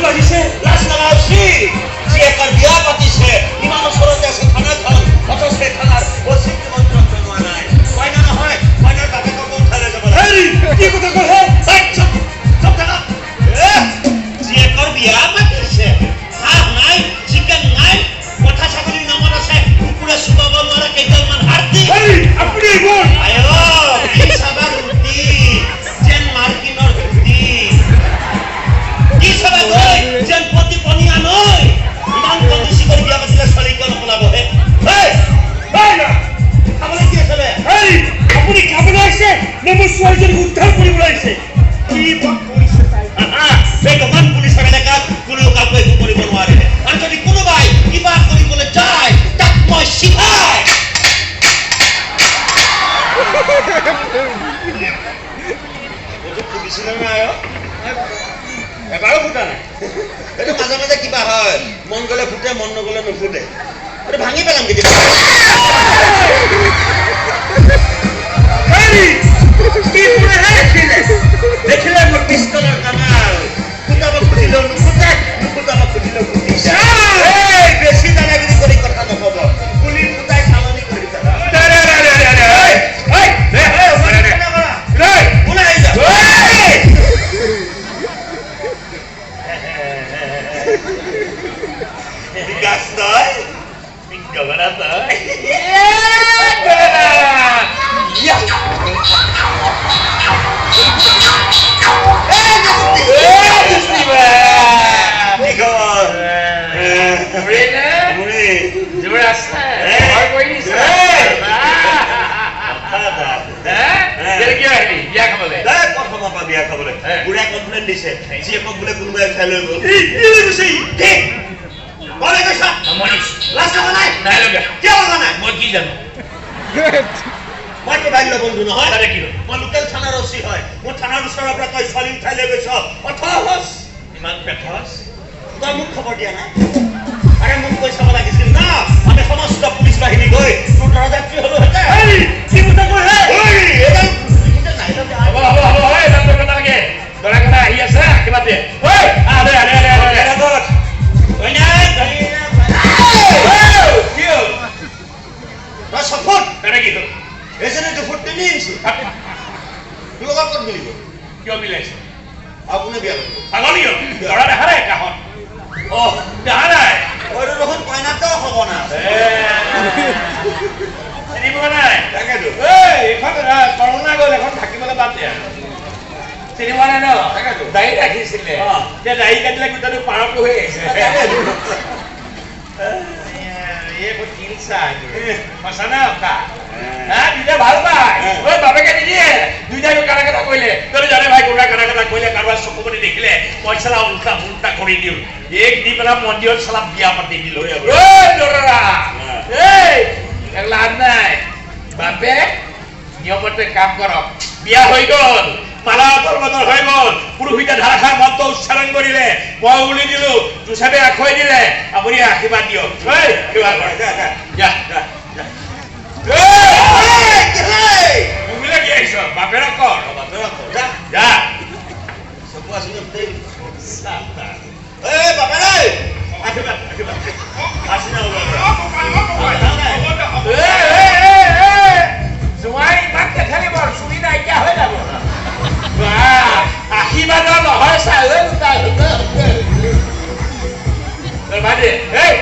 বাজিছে লাজ লগা উচিত জীয়েকৰ বিয়া পাতিছে ইমান ওচৰতে আছে থানাখন অথচ সেই থানাৰ অচিত মন্ত্ৰণ জনোৱা নাই কইনা নহয় কইনাৰ বাপেকক উঠালে যাব হেৰি কি কথা কয় জীয়েকৰ বিয়া পাতিছে হাঁহ নাই চিকেন নাই কথা ছাগলীৰ নামত আছে কুকুৰে চুবাব নোৱাৰা কেইডালমান হাড়দি আপুনি এইবোৰ কি চাবা ৰুটি যেন মাৰ্কিনৰ ৰুটি কি চাবা গৈ যেন পতি পনীয়া নৈ ইমান কন্দুচি কৰি বিয়া পাতিলে ছোৱালী কিয় নকলাবহে খাবলৈ কি আছিলে আপুনি খাবলৈ আহিছে নে মোৰ ছোৱালীজনীক উদ্ধাৰ কৰিবলৈ আহিছে কি কৰিছে তাই এই দোকান পুলিচৰ এলেকাত কোনেও কাকো একো কৰিব নোৱাৰে আৰু যদি কোনোবাই কিবা কৰিবলৈ যায় তাক মই শিকাই ফুটিছিলে নাই এবাৰো ফুটা নাই এইটো মাজে মাজে কিবা হয় মন গ'লে ফুটে মন নগ'লে নুফুটে এইটো ভাঙি পেলাম কেতিয়াবা দেখিলে মোৰ পিষ্টলৰ কামাল ফুটাব খুজিলেও নুফুটে নুফুটাব খুজিলেও ফুটিছে বেছি দাদাগিৰি কৰি কথা নক'ব গুলি ফুটাই চালনি কৰি পেলা বিকাশ তই পিংকবৰা তই বিয়া খাবলৈ বুঢ়াই কমপ্লেইন দিছে জীয়েকক বোলে কোনোবাই উঠাই লৈ গ'ল কলে কৈছা লাজ লগা নাই কিয় লগা নাই মই কি জানো মই তো বাল্য বন্ধু নহয় মই লোকেল থানাৰ অচি হয় মোৰ থানাৰ ওচৰৰ পৰা তই ছোৱালী উঠাই লৈ গৈছ অথচ ইমান পেথস তই মোক খবৰ দিয়া নাই আৰে মোক কৈ চাব লাগিছিল না আমি সমস্ত পুলিচ বাহিনী গৈ তোৰ দৰযাত্ৰী হলো হেঁতেন কি কথা কয় আহি আছে কিবা দে কিয় মিলাইছে আপুনি বিয়া ছাগলী ল'ৰা দেখা নাই কাষত দেখা নাই দেখোন কইনাতেও হ'ব না চিনিব নাই তাকেতো এইখন কৰোণা গ'ল এখন থাকিবলৈ বাদ দিয়া চিনিব নাই ন দাড়ি ৰাখিছিলে এতিয়া দাড়ি কাটিলে গোটেইটো পাৰটো হৈ আহিছে ভাল পায় বাপেকে নিদিয়ে দুইটাই কানা কাটা কৰিলে তই জানে ভাই কোনোবাই কানা কাটা কৰিলে কাৰোবাৰ চকু পাতি দেখিলে মই চালা উল্টা উল্টা কৰি দিওঁ এক দি পেলাই মন্দিৰত চালা বিয়া পাতি দিলো লাভ নাই বাপে নিয়মতে কাম কৰক বিয়া হৈ গ'ল মালা পৰ্বতৰ হৈ গ'ল পুৰোহিতে ধাৰাষাৰ মন্ত্ৰ উচ্চাৰণ কৰিলে মই উলি দিলো তুচাবে আখৈ দিলে আপুনি আশীৰ্বাদ দিয়ক মুমিলে কি আহিছ বাপেৰক কৰ যা চকু আছো বাপেৰে আশীৰ্বাদ জোঁৱাই ইমান কেথালি বৰ চুৰি নাইকিয়া হৈ যাব আশীৰ্বাদৰ নহয় চাই ভাইটি এই